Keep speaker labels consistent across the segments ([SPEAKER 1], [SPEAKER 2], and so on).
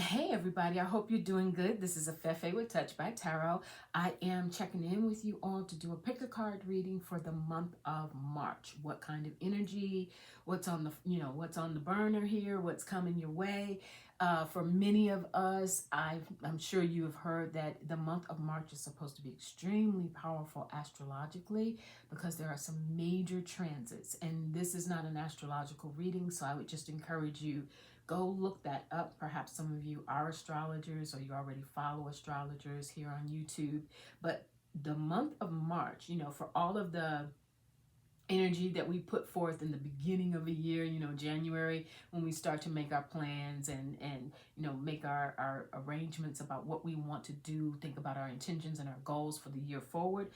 [SPEAKER 1] Hey everybody, I hope you're doing good. This is Afefe with Touch by Tarot. I am checking in with you all to do a pick a card reading for the month of March. What kind of energy, what's on what's on the burner here, what's coming your way. For many of us, I'm sure you have heard that the month of March is supposed to be extremely powerful astrologically because there are some major transits. And this is not an astrological reading, so I would just encourage you go look that up. Perhaps some of you are astrologers or you already follow astrologers here on YouTube. But the month of March, for all of the energy that we put forth in the beginning of a year, January, when we start to make our plans and make our arrangements about what we want to do, think about our intentions and our goals for the year forward.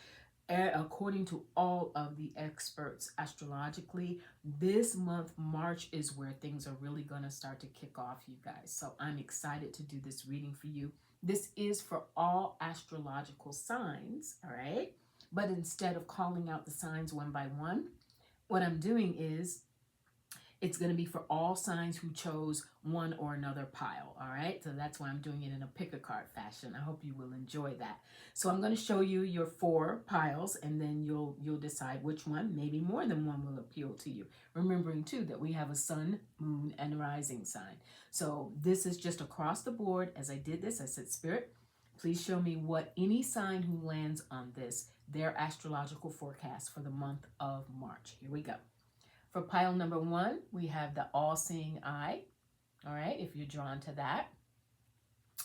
[SPEAKER 1] According to all of the experts astrologically, this month, March, is where things are really going to start to kick off, you guys. So I'm excited to do this reading for you. This is for all astrological signs, all right? But instead of calling out the signs one by one, what I'm doing is it's going to be for all signs who chose one or another pile, all right? So that's why I'm doing it in a pick-a-card fashion. I hope you will enjoy that. So I'm going to show you your 4 piles, and then you'll decide which one, maybe more than one, will appeal to you. Remembering, too, that we have a sun, moon, and rising sign. So this is just across the board. As I did this, I said, Spirit, please show me what any sign who lands on this, their astrological forecast for the month of March. Here we go. For pile number 1, we have the all-seeing eye. All right, if you're drawn to that.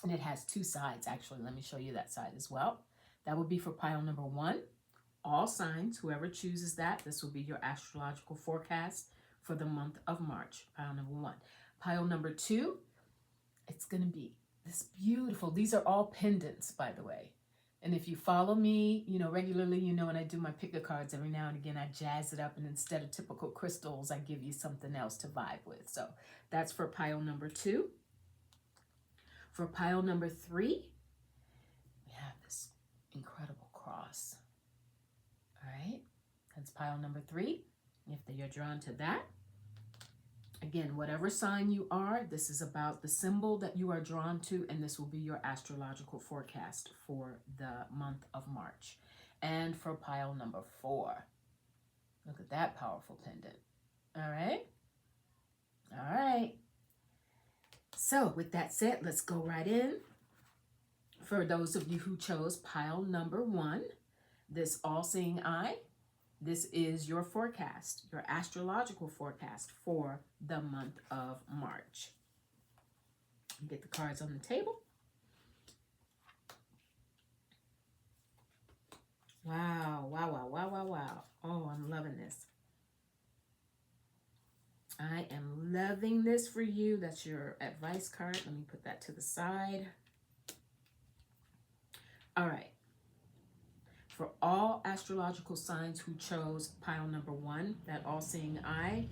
[SPEAKER 1] And it has 2 sides, actually. Let me show you that side as well. That would be for pile number 1. All signs, whoever chooses that, this will be your astrological forecast for the month of March, pile number 1. Pile number 2, it's going to be this beautiful, these are all pendants, by the way. And if you follow me, regularly, when I do my pick a cards, every now and again, I jazz it up. And instead of typical crystals, I give you something else to vibe with. So that's for pile number 2. For pile number 3, we have this incredible cross. All right, that's pile number 3. If you're drawn to that, again, whatever sign you are, this is about the symbol that you are drawn to, and this will be your astrological forecast for the month of March. And for pile number 4, look at that powerful pendant. All right? All right. So with that said, let's go right in. For those of you who chose pile number 1, this all-seeing eye, this is your forecast, your astrological forecast for the month of March. Get the cards on the table. Wow, wow, wow, wow, wow, wow. Oh, I'm loving this. I am loving this for you. That's your advice card. Let me put that to the side. All right. For all astrological signs who chose pile number 1, that all-seeing eye.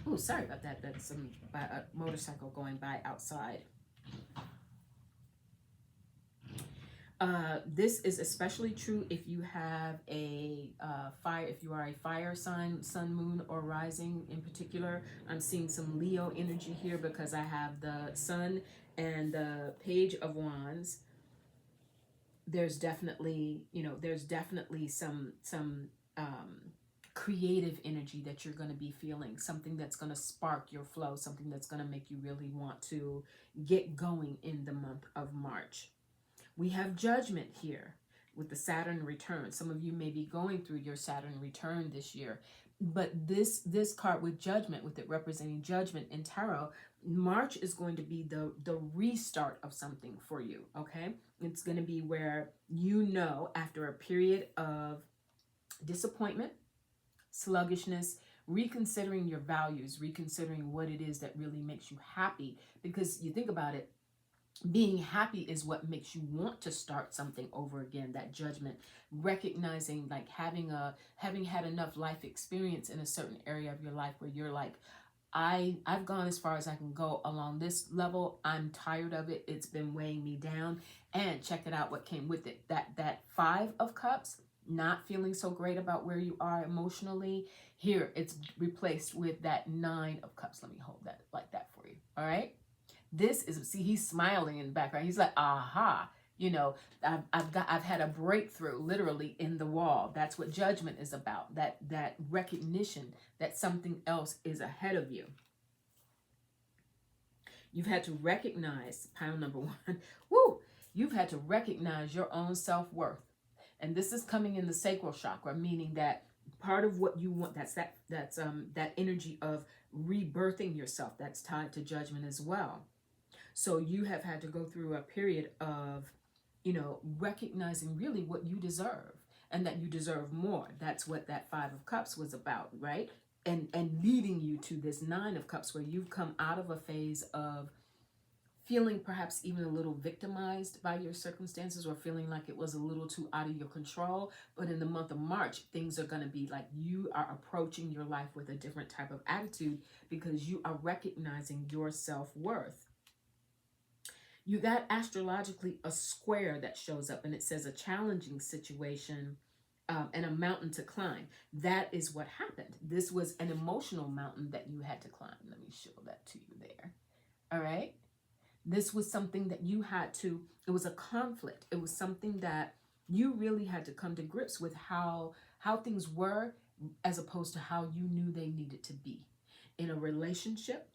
[SPEAKER 1] Oh, sorry about that. That's a motorcycle going by outside. This is especially true if you have a fire, if you are a fire sign, sun, moon, or rising in particular. I'm seeing some Leo energy here because I have the sun and the Page of Wands. There's definitely, some creative energy that you're going to be feeling, something that's going to spark your flow, something that's going to make you really want to get going in the month of March. We have Judgment here with the Saturn return. Some of you may be going through your Saturn return this year, but this card with Judgment, with it representing Judgment in tarot, March is going to be the restart of something for you, okay? It's going to be where after a period of disappointment, sluggishness, reconsidering your values, reconsidering what it is that really makes you happy, because you think about it, being happy is what makes you want to start something over again. That Judgment, recognizing, like having had enough life experience in a certain area of your life where you're like, I've gone as far as I can go along this level. I'm tired of it. It's been weighing me down. And check it out, what came with it. That 5 of Cups, not feeling so great about where you are emotionally. Here, it's replaced with that 9 of Cups. Let me hold that like that for you. All right. This is, see, he's smiling in the background. He's like, aha, you know, I've had a breakthrough literally in the wall. That's what judgment is about. That recognition that something else is ahead of you. You've had to recognize, pile number one, woo, you've had to recognize your own self-worth. And this is coming in the sacral chakra, meaning that part of what you want, that energy of rebirthing yourself, that's tied to judgment as well. So you have had to go through a period of, recognizing really what you deserve and that you deserve more. That's what that Five of Cups was about, right? And leading you to this Nine of Cups, where you've come out of a phase of feeling perhaps even a little victimized by your circumstances, or feeling like it was a little too out of your control. But in the month of March, things are going to be like you are approaching your life with a different type of attitude, because you are recognizing your self-worth. You got astrologically a square that shows up, and it says a challenging situation and a mountain to climb. That is what happened. This was an emotional mountain that you had to climb. Let me show that to you there. All right. This was something that you had to, it was a conflict. It was something that you really had to come to grips with how things were, as opposed to how you knew they needed to be in a relationship.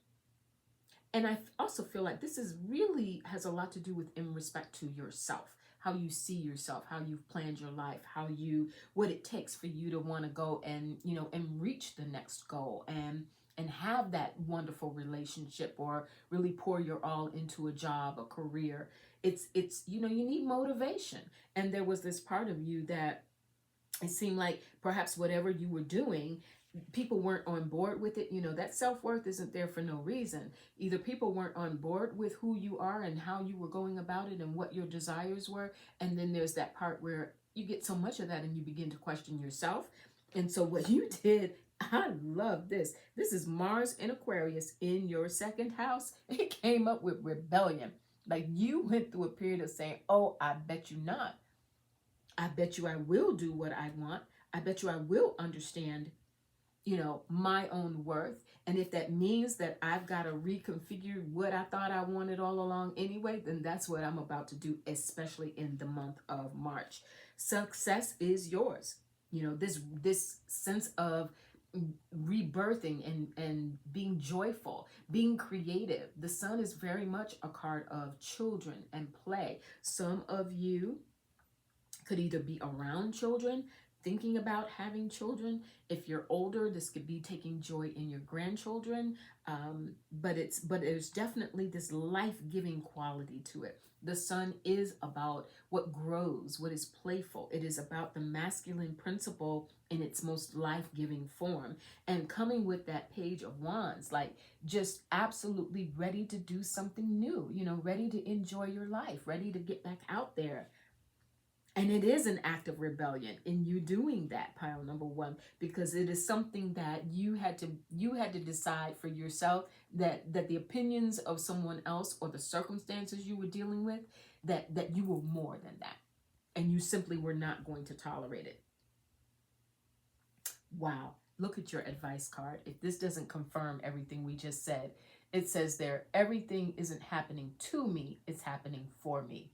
[SPEAKER 1] And I also feel like this is really has a lot to do with in respect to yourself, how you see yourself, how you've planned your life, what it takes for you to want to go and, and reach the next goal and have that wonderful relationship, or really pour your all into a job, a career. It's, you need motivation. And there was this part of you that it seemed like perhaps whatever you were doing, people weren't on board with it. That self-worth isn't there for no reason. Either people weren't on board with who you are and how you were going about it and what your desires were. And then there's that part where you get so much of that and you begin to question yourself. And so what you did, I love this. This is Mars in Aquarius in your second house. It came up with rebellion. Like you went through a period of saying, oh, I bet you not. I bet you I will do what I want. I bet you I will understand, my own worth. And if that means that I've got to reconfigure what I thought I wanted all along anyway, then that's what I'm about to do, especially in the month of March. Success is yours. This sense of rebirthing and being joyful, being creative. The sun is very much a card of children and play. Some of you could either be around children, thinking about having children. If you're older, this could be taking joy in your grandchildren. But there's definitely this life-giving quality to it. The sun is about what grows, what is playful. It is about the masculine principle in its most life-giving form. And coming with that Page of Wands, like just absolutely ready to do something new, ready to enjoy your life, ready to get back out there. And it is an act of rebellion in you doing that, pile number one, because it is something that you had to decide for yourself, that the opinions of someone else or the circumstances you were dealing with, that you were more than that. And you simply were not going to tolerate it. Wow. Look at your advice card. If this doesn't confirm everything we just said, it says there, everything isn't happening to me, it's happening for me.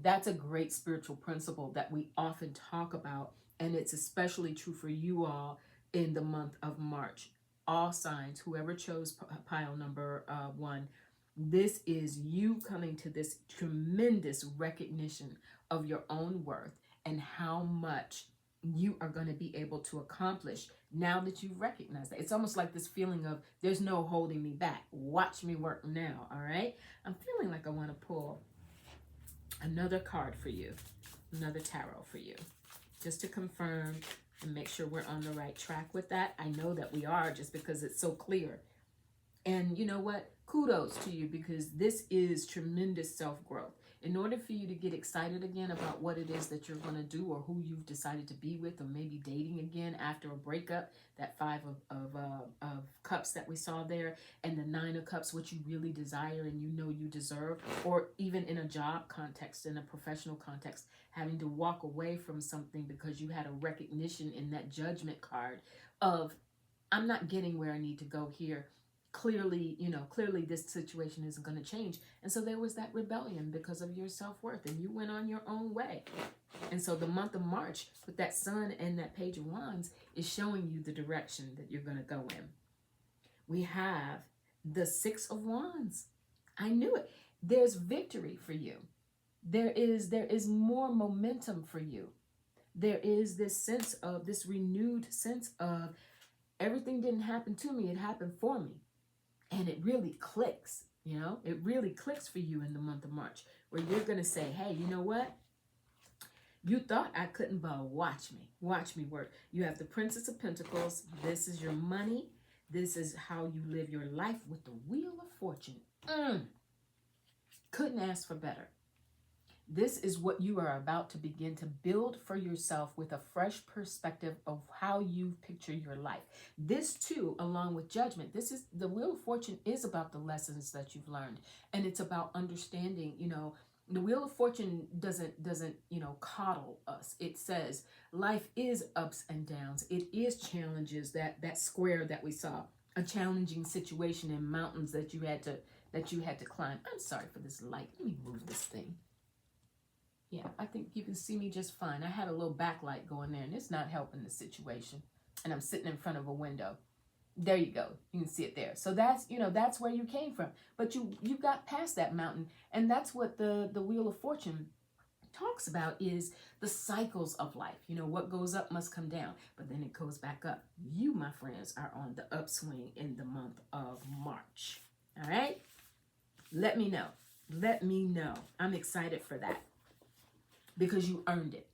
[SPEAKER 1] That's a great spiritual principle that we often talk about, and it's especially true for you all in the month of March. All signs, whoever chose pile number one, this is you coming to this tremendous recognition of your own worth and how much you are going to be able to accomplish now that you recognize that. It's almost like this feeling of there's no holding me back. Watch me work now, all right? I'm feeling like I want to pull another card for you, another tarot for you, just to confirm and make sure we're on the right track with that. I know that we are, just because it's so clear. And you know what? Kudos to you, because this is tremendous self-growth. In order for you to get excited again about what it is that you're going to do, or who you've decided to be with, or maybe dating again after a breakup, that Five of Cups that we saw there, and the Nine of Cups, what you really desire and you deserve, or even in a job context, in a professional context, having to walk away from something because you had a recognition in that Judgment card of, I'm not getting where I need to go here. clearly, clearly this situation isn't going to change. And so there was that rebellion because of your self-worth, and you went on your own way. And so the month of March with that sun and that page of wands is showing you the direction that you're going to go in. We have the 6 of wands. I knew it. There's victory for you. There is more momentum for you. There is this renewed sense of everything didn't happen to me, it happened for me. And it really clicks, it really clicks for you in the month of March, where you're going to say, hey, you know what? You thought I couldn't, but watch me work. You have the Princess of Pentacles. This is your money. This is how you live your life with the Wheel of Fortune. Couldn't ask for better. This is what you are about to begin to build for yourself with a fresh perspective of how you picture your life. This too, along with Judgment, the Wheel of Fortune is about the lessons that you've learned. And it's about understanding, the Wheel of Fortune doesn't coddle us. It says life is ups and downs. It is challenges, that square that we saw, a challenging situation in mountains that you had to climb. I'm sorry for this light. Let me move this thing. Yeah, I think you can see me just fine. I had a little backlight going there, and it's not helping the situation. And I'm sitting in front of a window. There you go. You can see it there. So that's where you came from. But you got past that mountain, and that's what the Wheel of Fortune talks about, is the cycles of life. What goes up must come down, but then it goes back up. You, my friends, are on the upswing in the month of March. All right? Let me know. Let me know. I'm excited for that. Because you earned it.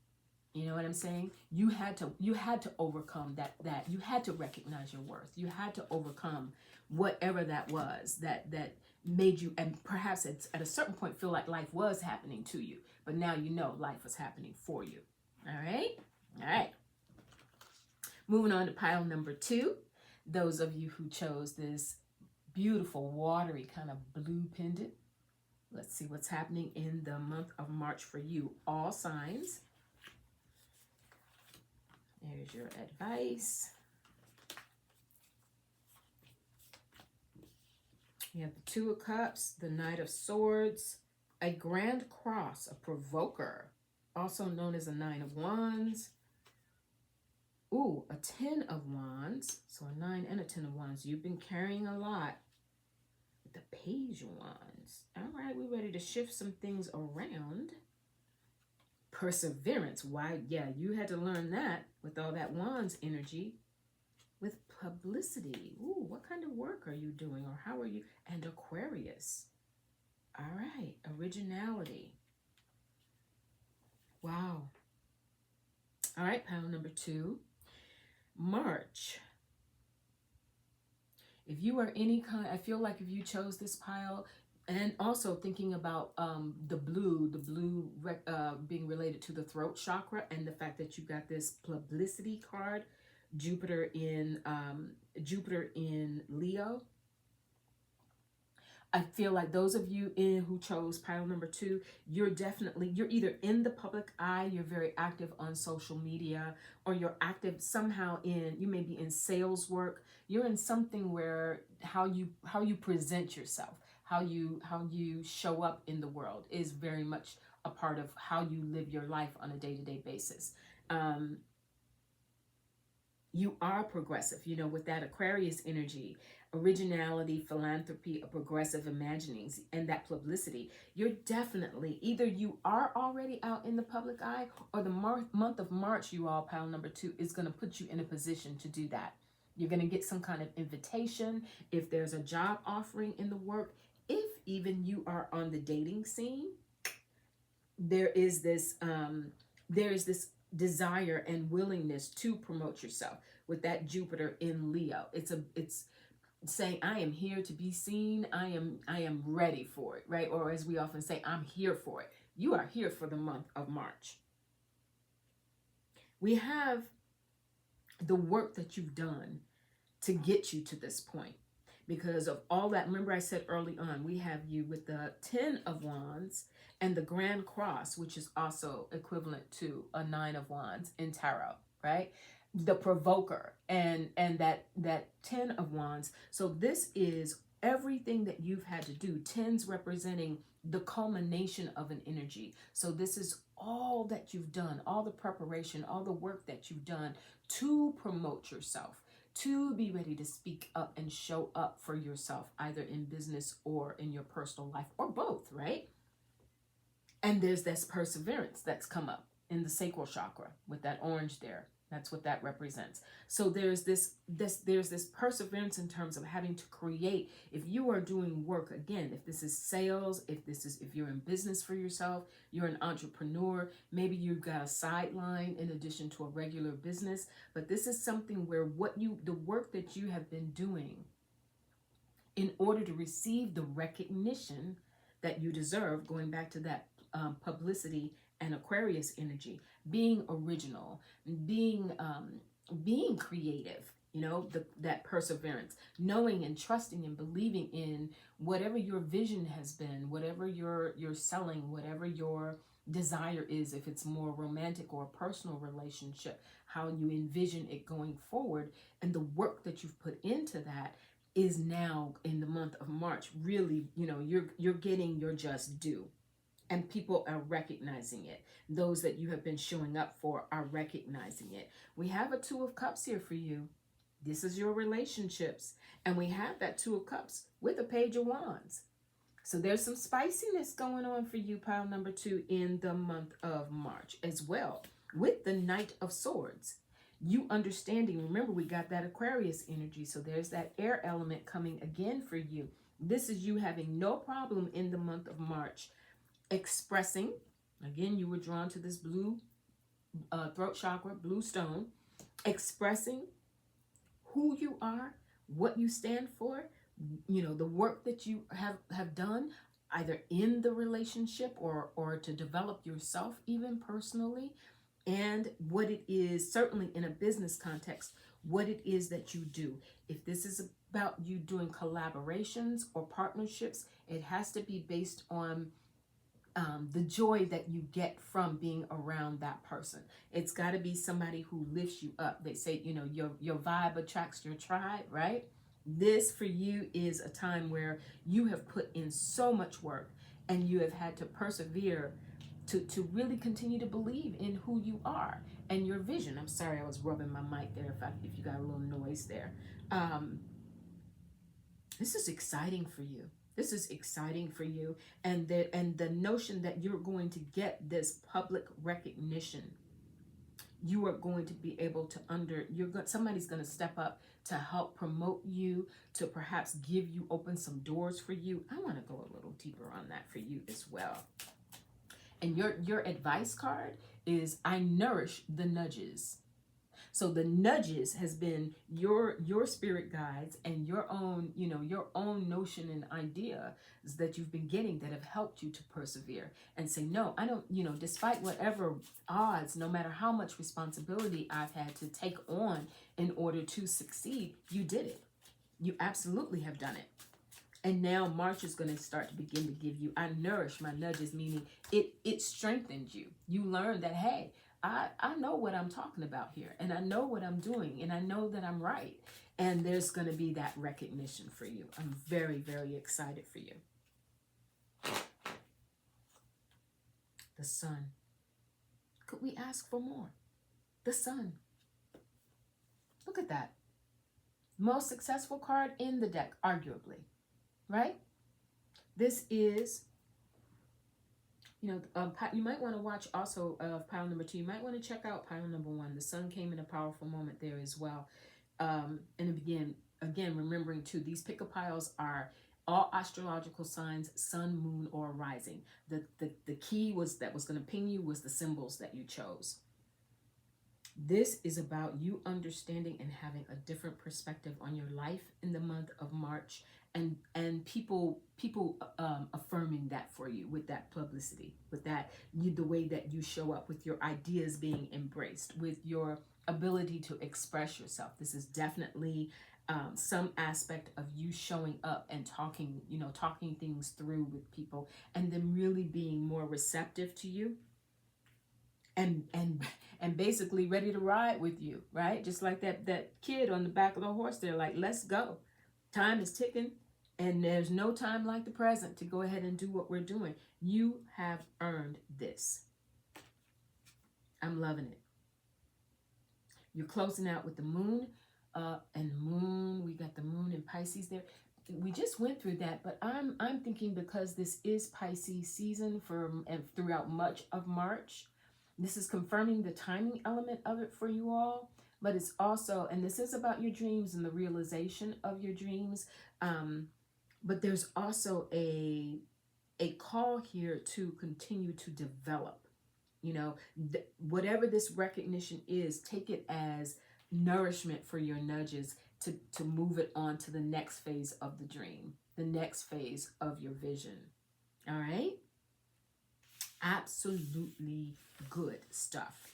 [SPEAKER 1] You know what I'm saying? You had to overcome that you had to recognize your worth. You had to overcome whatever that was that made you, and perhaps at a certain point, feel like life was happening to you. But now you know life was happening for you. All right? All right. Moving on to pile number 2. Those of you who chose this beautiful, watery kind of blue pendant. Let's see what's happening in the month of March for you, all signs. There's your advice. You have the 2 of Cups, the Knight of Swords, a Grand Cross, a Provoker, also known as a 9 of Wands. Ooh, a 10 of Wands, so a 9 and a 10 of Wands. You've been carrying a lot. The Page of Wands. All right, we're ready to shift some things around. Perseverance. Why? Yeah, you had to learn that with all that Wands energy. With publicity. Ooh, what kind of work are you doing, or how are you? And Aquarius. All right, originality. Wow. All right, pile number 2. March. If you are any kind, I feel like if you chose this pile, and also thinking about the blue being related to the throat chakra, and the fact that you got this publicity card, Jupiter in Leo. I feel like those of you who chose pile number 2, you're either in the public eye, you're very active on social media, or you're active somehow you may be in sales work. You're in something where how you present yourself, how you show up in the world is very much a part of how you live your life on a day-to-day basis. You are progressive, with that Aquarius energy, originality, philanthropy, a progressive imaginings, and that publicity. You're definitely, either you are already out in the public eye, or the month of March, you all, pile number 2, is going to put you in a position to do that. You're going to get some kind of invitation. If there's a job offering in the work, if even you are on the dating scene, there is this desire and willingness to promote yourself with that Jupiter in Leo. It's saying, I am here to be seen. I am ready for it, right? Or as we often say, I'm here for it. You are here for the month of March. We have the work that you've done to get you to this point. Because of all that, remember I said early on, we have you with the 10 of Wands and the Grand Cross, which is also equivalent to a 9 of Wands in Tarot, right? the provoker, and that 10 of wands. So this is everything that you've had to do. Tens representing the culmination of an energy. So this is all that you've done, all the preparation, all the work that you've done to promote yourself, to be ready to speak up and show up for yourself, either in business or in your personal life, or both, right? And there's this perseverance that's come up in the sacral chakra with that orange there. That's what that represents. So there's this perseverance in terms of having to create. If you are doing work, again, if this is sales, if you're in business for yourself, you're an entrepreneur, maybe you've got a sideline in addition to a regular business, but this is something where the work that you have been doing in order to receive the recognition that you deserve, going back to that publicity and Aquarius energy, being original, being creative, that perseverance, knowing and trusting and believing in whatever your vision has been, whatever you're selling, whatever your desire is, if it's more romantic or a personal relationship, how you envision it going forward, and the work that you've put into that is now in the month of March really, you're getting your just due, and people are recognizing it. Those that you have been showing up for are recognizing it. We have a Two of Cups here for you. This is your relationships, and we have that Two of Cups with a Page of Wands. So there's some spiciness going on for you, pile number 2, in the month of March as well, with the Knight of Swords. You understanding, remember we got that Aquarius energy, so there's that air element coming again for you. This is you having no problem in the month of March expressing. Again, you were drawn to this blue throat chakra, blue stone, expressing who you are, what you stand for, the work that you have done, either in the relationship or to develop yourself even personally, and what it is, certainly in a business context, what it is that you do. If this is about you doing collaborations or partnerships, it has to be based on the joy that you get from being around that person. It's got to be somebody who lifts you up. They say, your vibe attracts your tribe, right? This for you is a time where you have put in so much work, and you have had to persevere to really continue to believe in who you are and your vision. I'm sorry, I was rubbing my mic there if you got a little noise there. This is exciting for you. This is exciting for you, and the notion that you're going to get this public recognition. You are going to be able to somebody's going to step up to help promote you, to perhaps open some doors for you. I want to go a little deeper on that for you as well. And your advice card is I nourish the nudges. So the nudges has been your spirit guides and your own notion and idea that you've been getting that have helped you to persevere and say, no, I don't, despite whatever odds, no matter how much responsibility I've had to take on in order to succeed, you did it. You absolutely have done it. And now March is going to start to begin to give you, I nourish my nudges, meaning it strengthens you. You learn that, hey, I know what I'm talking about here, and I know what I'm doing, and I know that I'm right. And there's going to be that recognition for you. I'm very, very excited for you. The Sun. Could we ask for more? The Sun. Look at that. Most successful card in the deck, arguably. Right? This is, you might want to watch also pile number 2. You might want to check out pile number 1. The Sun came in a powerful moment there as well. And again, remembering too, these pick a piles are all astrological signs, sun, moon, or rising. The key that was going to ping you was the symbols that you chose. This is about you understanding and having a different perspective on your life in the month of March, and people affirming that for you with that publicity, with that the way that you show up, with your ideas being embraced, with your ability to express yourself. This is definitely some aspect of you showing up and talking things through with people, and them really being more receptive to you. and basically ready to ride with you, right? Just like that kid on the back of the horse. They're like, let's go. Time is ticking, and there's no time like the present to go ahead and do what we're doing. You have earned this. I'm loving it. You're closing out with the moon, and moon. We got the moon in Pisces there. We just went through that, but I'm thinking because this is Pisces season and throughout much of March, this is confirming the timing element of it for you all. But it's also, and this is about your dreams and the realization of your dreams. But there's also a call here to continue to develop. Whatever this recognition is, take it as nourishment for your nudges to move it on to the next phase of the dream, the next phase of your vision. All right? Absolutely good stuff.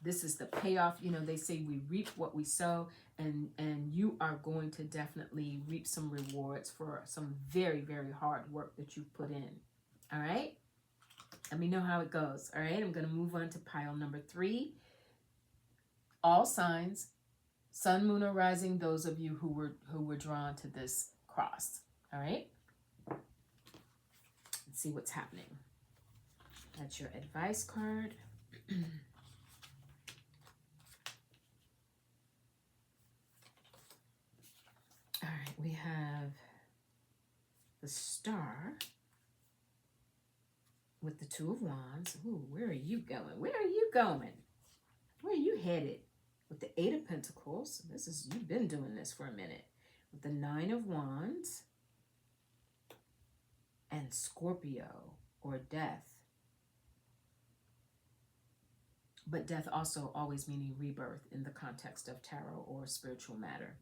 [SPEAKER 1] This is the payoff. They say we reap what we sow, and you are going to definitely reap some rewards for some very, very hard work that you've put in. All right? Let me know how it goes. All right? I'm going to move on to pile number 3. All signs, sun, moon, or rising, those of you who were drawn to this cross. All right? Let's see what's happening. That's your advice card. All right, we have the star with the 2 of wands. Ooh, where are you going? Where are you going? Where are you headed? With the 8 of pentacles. You've been doing this for a minute. With the 9 of wands. And Scorpio, or death. But death also always meaning rebirth in the context of tarot or spiritual matter.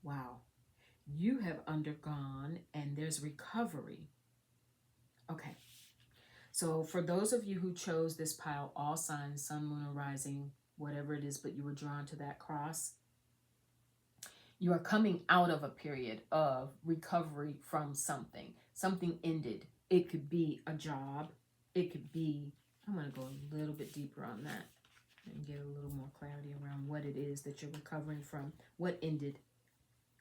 [SPEAKER 1] Wow. You have undergone, and there's recovery. Okay. So for those of you who chose this pile, all signs, sun, moon, or rising, whatever it is, but you were drawn to that cross, you are coming out of a period of recovery from something. Something ended. It could be a job. It could be, I'm going to go a little bit deeper on that and get a little more clarity around what it is that you're recovering from. What ended?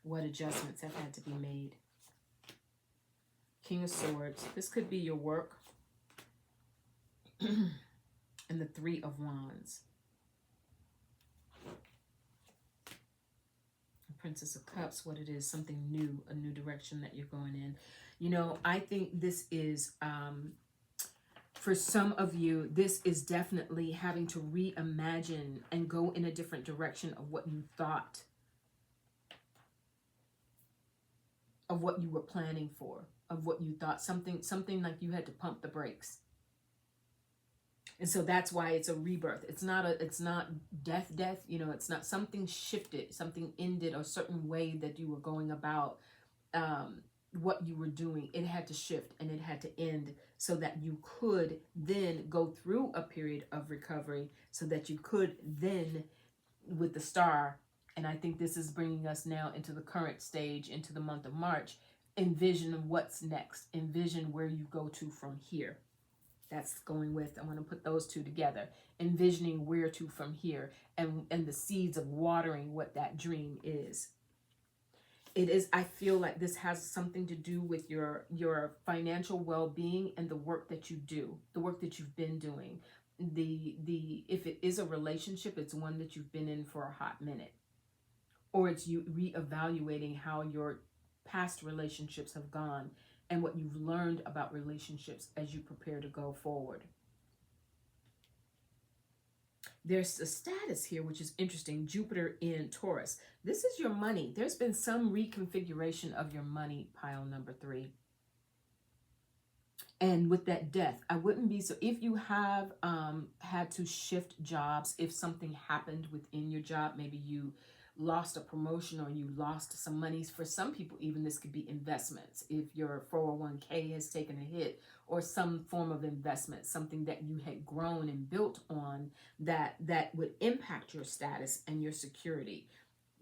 [SPEAKER 1] What adjustments have had to be made? King of Swords. This could be your work. And the 3 of Wands. Princess of Cups, what it is, something new, a new direction that you're going in. I think this is, for some of you, this is definitely having to reimagine and go in a different direction of what you thought, of what you were planning for, of what you thought, something like you had to pump the brakes. And so that's why it's a rebirth. It's not death, it's not something shifted, something ended, a certain way that you were going about what you were doing. It had to shift and it had to end so that you could then go through a period of recovery, so that you could then, with the star, and I think this is bringing us now into the current stage, into the month of March, envision what's next, envision where you go to from here. That's going with, I want to put those two together, envisioning where to from here, and the seeds of watering what that dream is. It is, I feel like this has something to do with your financial well-being and the work that you do, the work that you've been doing. If it is a relationship, it's one that you've been in for a hot minute, or it's you reevaluating how your past relationships have gone and what you've learned about relationships as you prepare to go forward. There's a status here, which is interesting. Jupiter in Taurus. This is your money. There's been some reconfiguration of your money, pile number 3. And with that death, I wouldn't be so, if you have had to shift jobs, if something happened within your job, maybe you lost a promotion or you lost some monies. For some people, even this could be investments. If your 401k has taken a hit, or some form of investment, something that you had grown and built on that would impact your status and your security.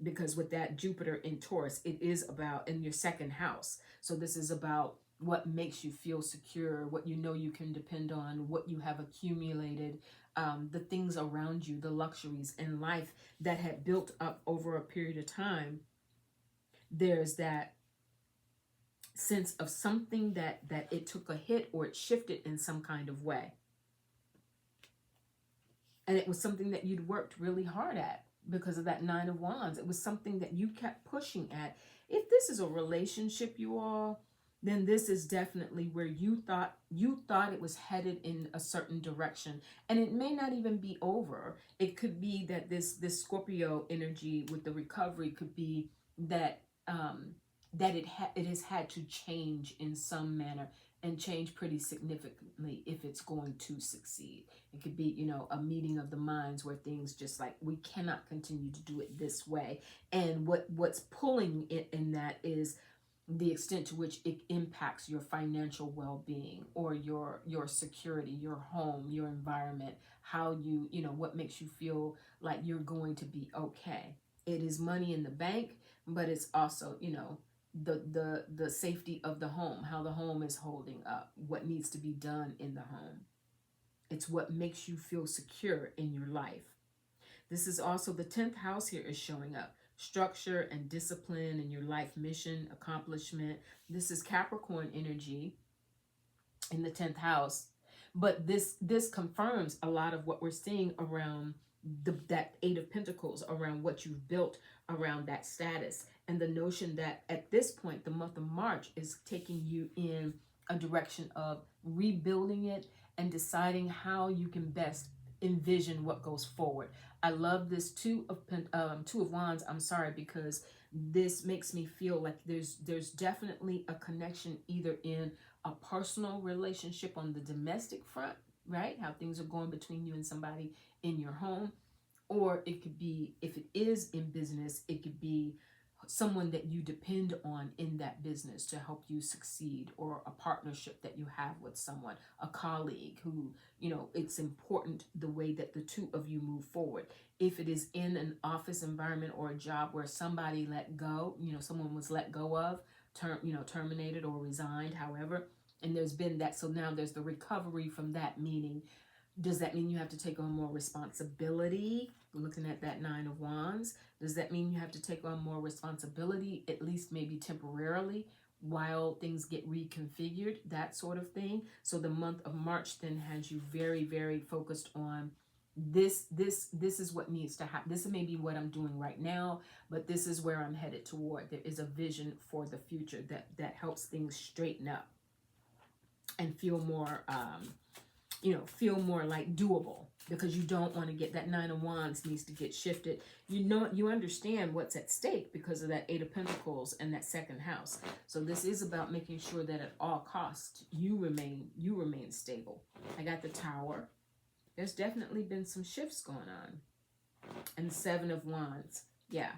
[SPEAKER 1] Because with that Jupiter in Taurus, it is about in your second house. So this is about what makes you feel secure, what you know you can depend on, what you have accumulated, the things around you, the luxuries in life that had built up over a period of time. There's that sense of something that it took a hit or it shifted in some kind of way. And it was something that you'd worked really hard at because of that Nine of Wands. It was something that you kept pushing at. If this is a relationship, you all, then this is definitely where you thought it was headed in a certain direction, and it may not even be over. It could be that this Scorpio energy with the recovery could be that it has had to change in some manner, and change pretty significantly if it's going to succeed. It could be, a meeting of the minds where things just like, we cannot continue to do it this way. And what's pulling it in that is the extent to which it impacts your financial well-being, or your security, your home, your environment, how what makes you feel like you're going to be okay. It is money in the bank, but it's also, the safety of the home, how the home is holding up, what needs to be done in the home. It's what makes you feel secure in your life. This is also the 10th house here is showing up. Structure and discipline in your life mission, accomplishment. This is Capricorn energy in the 10th house. But this confirms a lot of what we're seeing around that Eight of Pentacles, around what you've built around that status. And the notion that at this point, the month of March is taking you in a direction of rebuilding it and deciding how you can best envision what goes forward. I love this Two of Wands. I'm sorry, because this makes me feel like there's definitely a connection either in a personal relationship on the domestic front, right? How things are going between you and somebody in your home, or it could be, if it is in business, it could be someone that you depend on in that business to help you succeed, or a partnership that you have with someone, a colleague who, it's important the way that the two of you move forward. If it is in an office environment or a job where somebody let go, someone was let go of, terminated or resigned, however, and there's been that, so now there's the recovery from that, meaning, does that mean you have to take on more responsibility? Looking at that Nine of Wands, does that mean you have to take on more responsibility, at least maybe temporarily, while things get reconfigured, that sort of thing? So the month of March then has you very, very focused on this is what needs to happen. This may be what I'm doing right now, but this is where I'm headed toward. There is a vision for the future that helps things straighten up and feel more like doable, because you don't want to get that Nine of Wands needs to get shifted. You understand what's at stake because of that Eight of Pentacles and that second house. So this is about making sure that at all costs you remain stable. I got the Tower. There's definitely been some shifts going on. And the Seven of Wands. Yeah.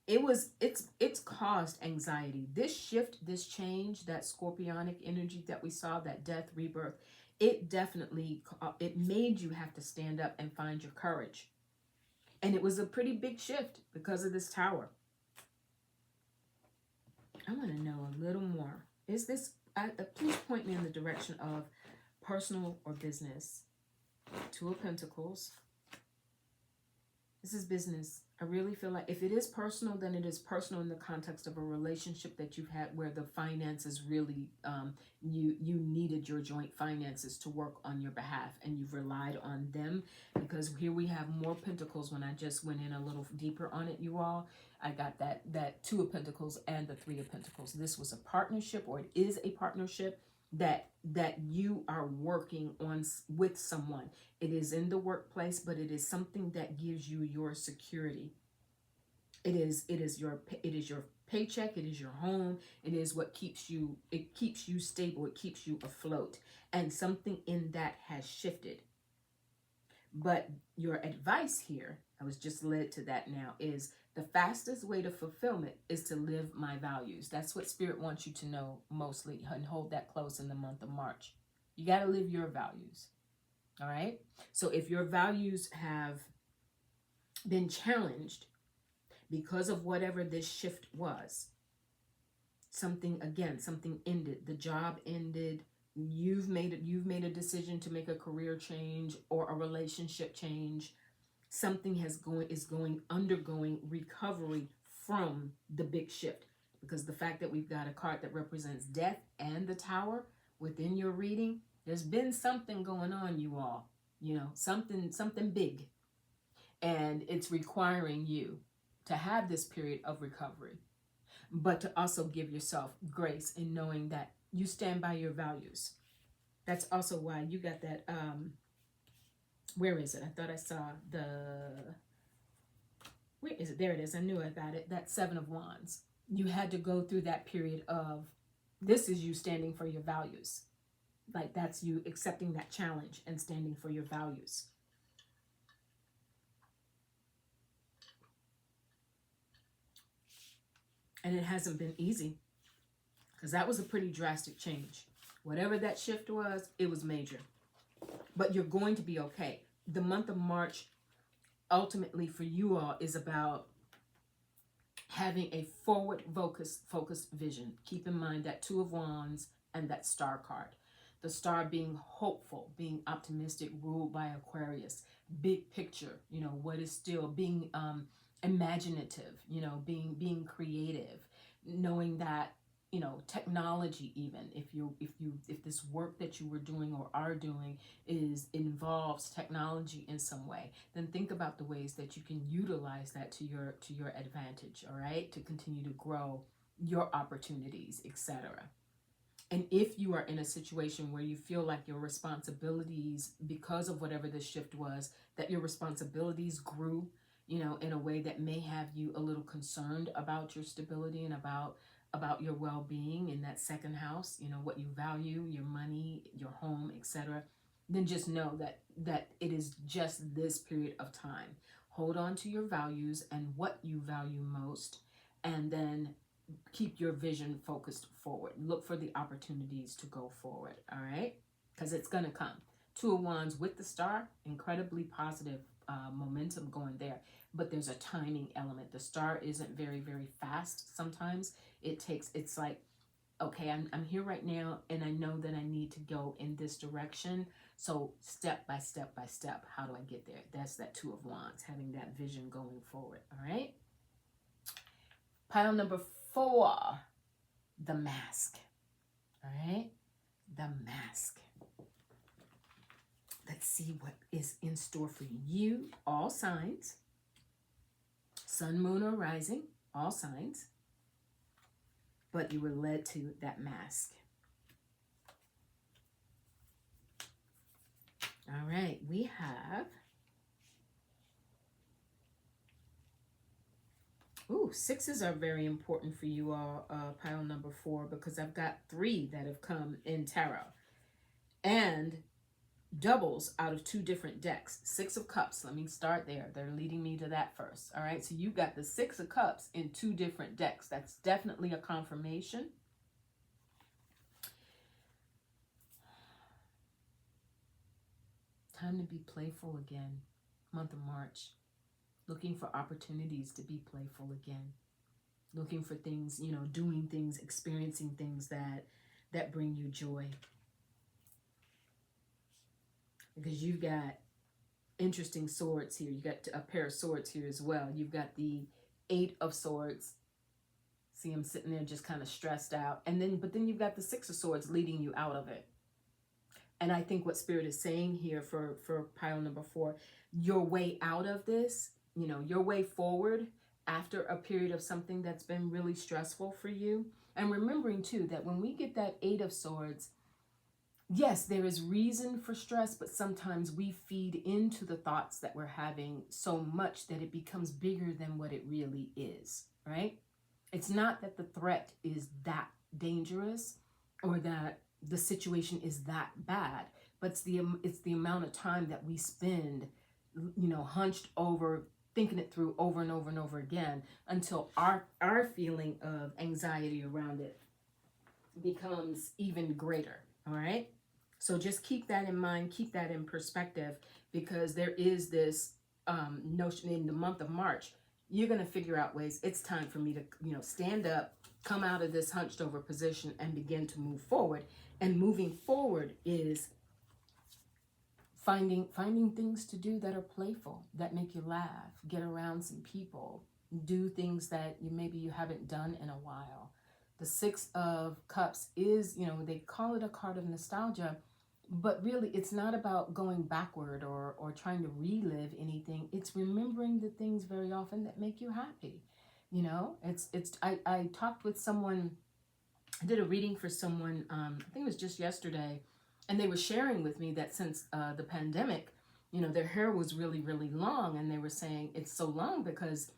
[SPEAKER 1] It's caused anxiety. This shift, this change, that scorpionic energy that we saw, that death, rebirth, it definitely, it made you have to stand up and find your courage. And it was a pretty big shift because of this Tower. I want to know a little more. Is this, please point me in the direction of personal or business. Two of Pentacles. This is business. I really feel like if it is personal, then it is personal in the context of a relationship that you've had where the finances really, you needed your joint finances to work on your behalf, and you've relied on them, because here we have more Pentacles. When I just went in a little deeper on it, you all, I got that Two of Pentacles and the Three of Pentacles. This was a partnership, or it is a partnership that you are working on with someone. It is in the workplace, but it is something that gives you your security. It is your paycheck, it is your home, it is what keeps you stable, it keeps you afloat. And something in that has shifted. But your advice here, I was just led to that now, is the fastest way to fulfillment is to live my values. That's what Spirit wants you to know mostly, and hold that close in the month of March. You got to live your values. All right? So if your values have been challenged because of whatever this shift was, Something, again, something ended. The job ended. You've made a decision to make a career change or a relationship change. Something is undergoing recovery from the big shift, because the fact that we've got a card that represents death and the tower within your reading, there's been something going on, you all. Something big, and it's requiring you to have this period of recovery, but to also give yourself grace in knowing that you stand by your values. That's also why you got that. Where is it? I thought I saw the. Where is it? There it is. I knew I got it. That Seven of Wands. You had to go through that period of, this is you standing for your values. Like, that's you accepting that challenge and standing for your values. And it hasn't been easy, because that was a pretty drastic change. Whatever that shift was, it was major. But you're going to be okay. The month of March, ultimately for you all, is about having a forward focused vision. Keep in mind that Two of Wands and that Star card. The Star being hopeful, being optimistic, ruled by Aquarius. Big picture, what is still being imaginative, being creative, knowing that, technology, even if this work that you were doing or are doing involves technology in some way, then think about the ways that you can utilize that to your advantage, all right, to continue to grow your opportunities, etc. And if you are in a situation where you feel like your responsibilities, because of whatever the shift was, that your responsibilities grew, in a way that may have you a little concerned about your stability and about your well-being in that second house, what you value, your money, your home, etc., then just know that it is just this period of time. Hold on to your values and what you value most, and then keep your vision focused forward. Look for the opportunities to go forward, all right? Because it's going to come. Two of Wands with the Star, incredibly positive momentum going there. But there's a timing element. The Star isn't very, very fast sometimes. It's like, okay, I'm here right now, and I know that I need to go in this direction. So step by step by step, how do I get there? That's that Two of Wands, having that vision going forward, all right? Pile number 4, the Mask, all right? The Mask. Let's see what is in store for you, all signs. Sun, moon, or rising, all signs. But you were led to that Mask. All right, we have, sixes are very important for you all, pile number 4, because I've got 3 that have come in tarot. And doubles out of 2 different decks. 6 of Cups. Let me start there. They're leading me to that first. All right. So you've got the 6 of Cups in 2 different decks. That's definitely a confirmation. Time to be playful again. Month of March. Looking for opportunities to be playful again. Looking for things, doing things, experiencing things that bring you joy. Because you've got interesting swords here. You got a pair of swords here as well. You've got the 8 of Swords. See him sitting there just kind of stressed out. But then you've got the 6 of Swords leading you out of it. And I think what Spirit is saying here for pile number 4, your way out of this, your way forward after a period of something that's been really stressful for you. And remembering too that when we get that 8 of Swords, yes, there is reason for stress, but sometimes we feed into the thoughts that we're having so much that it becomes bigger than what it really is, right? It's not that the threat is that dangerous or that the situation is that bad, but it's the amount of time that we spend, hunched over, thinking it through over and over and over again until our feeling of anxiety around it becomes even greater, all right? So just keep that in mind, keep that in perspective, because there is this notion in the month of March. you're going to figure out ways. It's time for me to, stand up, come out of this hunched over position and begin to move forward. And moving forward is finding things to do that are playful, that make you laugh, get around some people, do things that maybe you haven't done in a while. The Six of Cups is, they call it a card of nostalgia, but really it's not about going backward or trying to relive anything. It's remembering the things very often that make you happy. I talked with someone, I did a reading for someone, I think it was just yesterday, and they were sharing with me that since the pandemic, their hair was really, really long, and they were saying it's so long because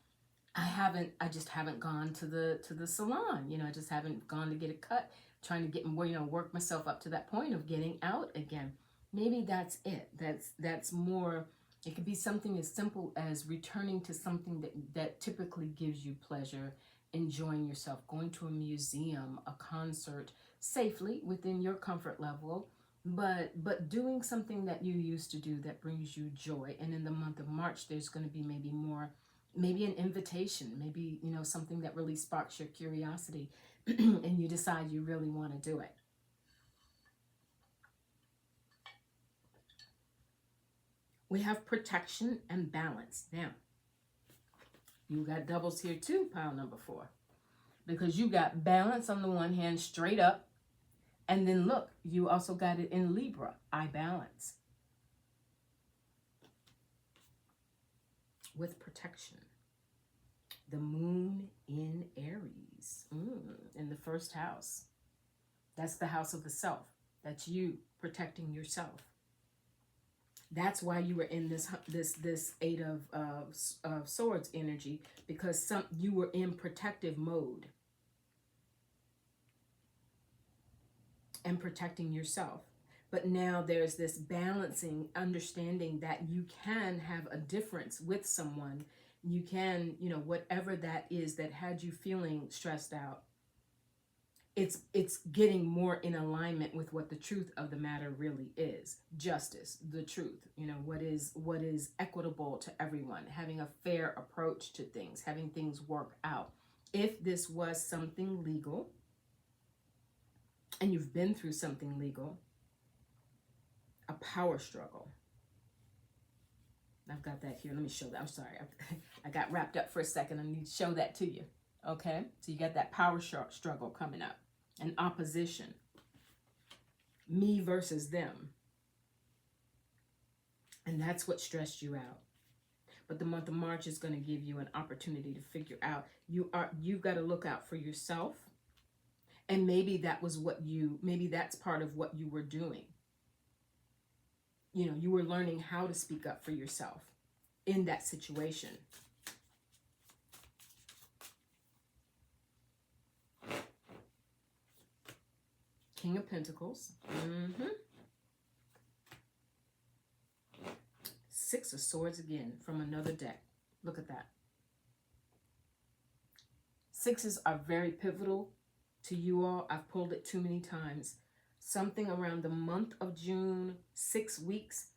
[SPEAKER 1] I just haven't gone to the salon. I just haven't gone to get a cut, trying to get more, work myself up to that point of getting out again. Maybe that's it. That's more. It could be something as simple as returning to something that typically gives you pleasure, enjoying yourself, going to a museum, a concert, safely within your comfort level, but doing something that you used to do that brings you joy. And in the month of March, there's going to be maybe more, maybe an invitation, maybe something that really sparks your curiosity and you decide you really want to do it. We have protection and balance. Now, you got doubles here too, pile number 4, because you got balance on the one hand, straight up, and then look, you also got it in Libra, I balance. With protection. The moon in Aries, in the first house. That's the house of the self. That's you protecting yourself. That's why you were in this Eight of Swords energy, because you were in protective mode and protecting yourself. But now there's this balancing, understanding that you can have a difference with someone. You can, whatever that is that had you feeling stressed out, it's getting more in alignment with what the truth of the matter really is. Justice, the truth, what is equitable to everyone, having a fair approach to things, having things work out. If this was something legal and you've been through something legal, a power struggle. I've got that here. Let me show that. I'm sorry. I got wrapped up for a second. I need to show that to you. Okay? So you got that power struggle coming up. An opposition. Me versus them. And that's what stressed you out. But the month of March is going to give you an opportunity to figure out. You've got to look out for yourself. And maybe that's part of what you were doing. You were learning how to speak up for yourself in that situation. King of Pentacles. Six of Swords again from another deck. Look at that. Sixes are very pivotal to you all. I've pulled it too many times. Something around the month of June, 6 weeks,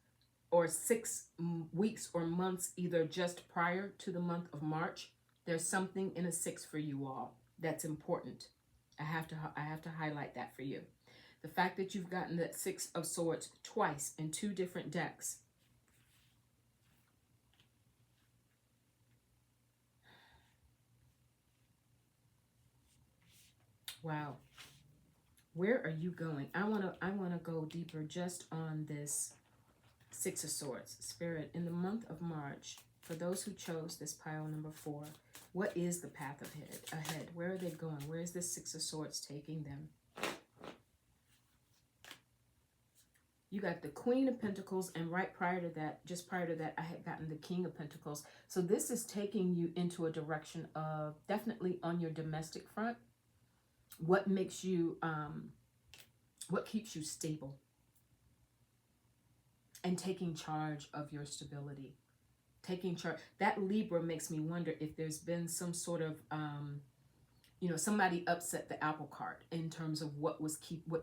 [SPEAKER 1] or 6 weeks or months, either just prior to the month of March, there's something in a 6 for you all that's important. I have to highlight that for you. The fact that you've gotten that Six of Swords twice in 2 different decks. Wow. Where are you going? I want to go deeper just on this Six of Swords. Spirit, in the month of March, for those who chose this pile number 4, what is the path ahead? Where are they going? Where is this Six of Swords taking them? You got the Queen of Pentacles, and just prior to that, I had gotten the King of Pentacles. So this is taking you into a direction of definitely on your domestic front. What makes you, what keeps you stable and taking charge of your stability, taking charge. That Libra makes me wonder if there's been some sort of, somebody upset the apple cart in terms of what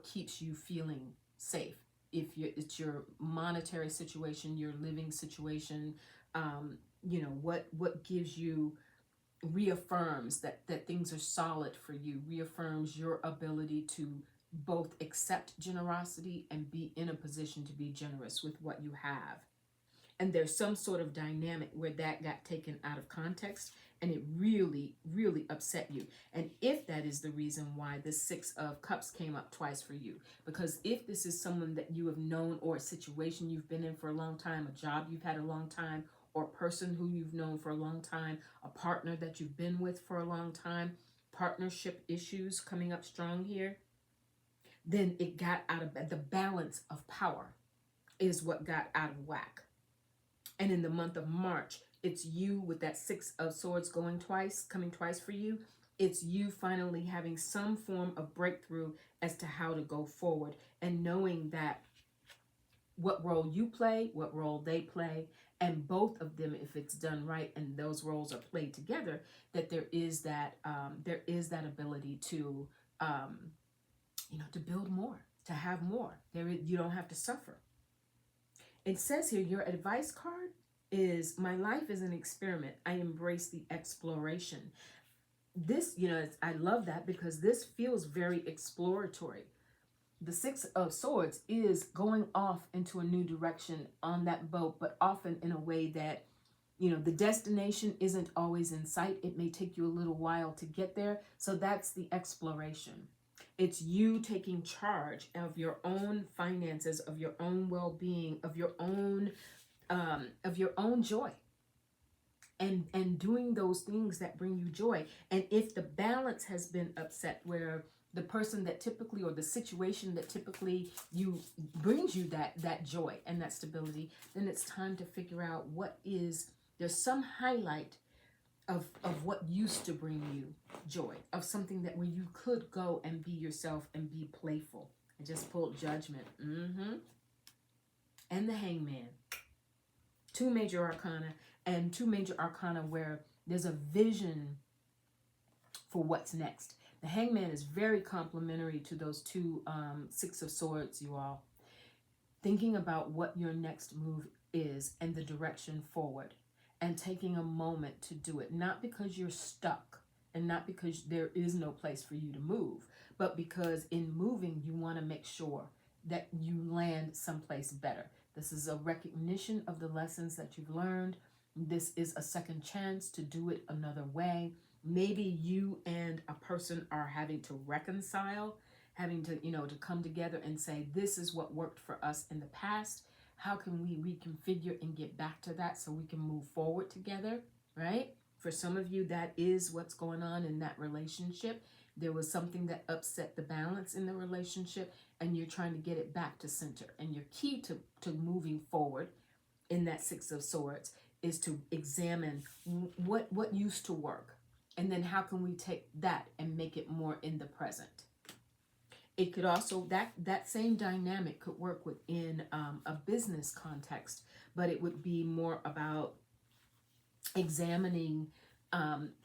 [SPEAKER 1] keeps you feeling safe. If it's your monetary situation, your living situation, what gives you reaffirms that things are solid for you, reaffirms your ability to both accept generosity and be in a position to be generous with what you have. And there's some sort of dynamic where that got taken out of context and it really, really upset you. And if that is the reason why the Six of Cups came up twice for you, because if this is someone that you have known, or a situation you've been in for a long time, a job you've had a long time, or a person who you've known for a long time, a partner that you've been with for a long time, partnership issues coming up strong here, then it got out of the balance of power is what got out of whack. And in the month of March, it's you with that Six of Swords coming twice for you. It's you finally having some form of breakthrough as to how to go forward, and knowing that what role you play, what role they play, and both of them, if it's done right and those roles are played together, that there is that ability to to build more, to have more. You don't have to suffer. It says here, your advice card is, my life is an experiment. I embrace the exploration. This, I love that, because this feels very exploratory. The Six of Swords is going off into a new direction on that boat, but often in a way that, the destination isn't always in sight. It may take you a little while to get there. So that's the exploration. It's you taking charge of your own finances, of your own well-being, of your own joy, and doing those things that bring you joy. And if the balance has been upset, where the person that typically, or the situation that typically brings you that joy and that stability, then it's time to figure out there's some highlight of what used to bring you joy, of something that where you could go and be yourself and be playful. I just pulled Judgment. And the Hangman. Two major arcana where there's a vision for what's next. The Hangman is very complementary to those two Six of Swords, you all. Thinking about what your next move is and the direction forward, and taking a moment to do it, not because you're stuck and not because there is no place for you to move, but because in moving, you want to make sure that you land someplace better. This is a recognition of the lessons that you've learned. This is a second chance to do it another way. Maybe you and a person are having to reconcile, having to, to come together and say, this is what worked for us in the past. How can we reconfigure and get back to that so we can move forward together, right? For some of you, that is what's going on in that relationship. There was something that upset the balance in the relationship, and you're trying to get it back to center. And your key to moving forward in that Six of Swords is to examine what used to work, and then how can we take that and make it more in the present. It could also, that same dynamic could work within a business context, but it would be more about examining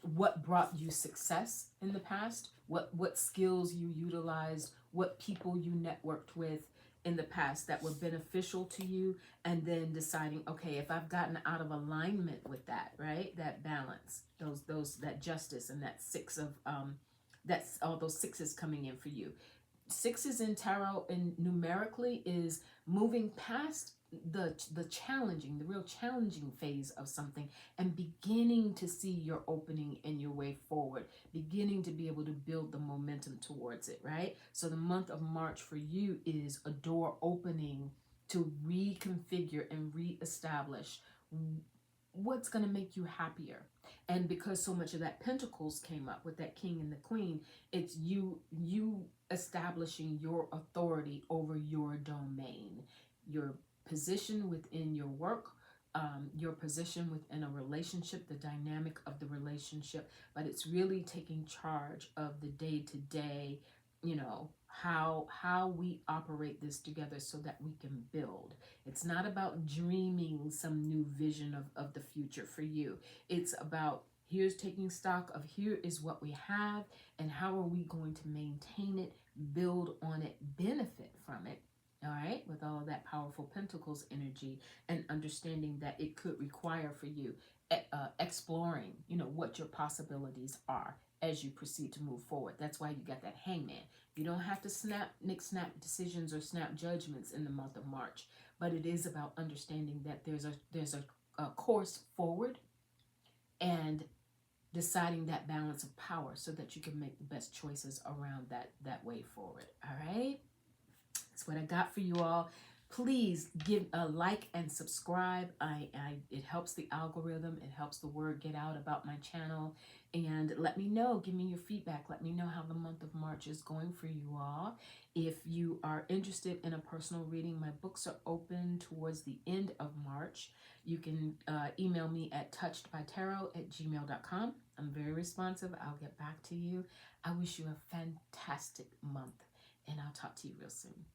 [SPEAKER 1] what brought you success in the past, what skills you utilized, what people you networked with in the past that were beneficial to you, and then deciding, okay, if I've gotten out of alignment with that, right, that balance, that justice, and that six of that's all those sixes coming in for you. Sixes in tarot and numerically is moving past the real challenging phase of something, and beginning to see your opening and your way forward, beginning to be able to build the momentum towards it, right? So the month of March for you is a door opening to reconfigure and reestablish what's going to make you happier. And because so much of that Pentacles came up with that King and the Queen, it's you establishing your authority over your domain, your position within your work, your position within a relationship, the dynamic of the relationship. But it's really taking charge of the day-to-day, how we operate this together so that we can build. It's not about dreaming some new vision of the future for you. It's about, here's taking stock of, here is what we have, and how are we going to maintain it, build on it, benefit from it, all right, with all of that powerful Pentacles energy, and understanding that it could require for you exploring, what your possibilities are as you proceed to move forward. That's why you got that Hangman. You don't have to make snap decisions or snap judgments in the month of March, but it is about understanding that there's a course forward, and deciding that balance of power so that you can make the best choices around that way forward. All right, that's what I got for you all. Please give a like and subscribe. It helps the algorithm. It helps the word get out about my channel. And let me know. Give me your feedback. Let me know how the month of March is going for you all. If you are interested in a personal reading, my books are open towards the end of March. You can email me at touchedbytarot@gmail.com. I'm very responsive. I'll get back to you. I wish you a fantastic month, and I'll talk to you real soon.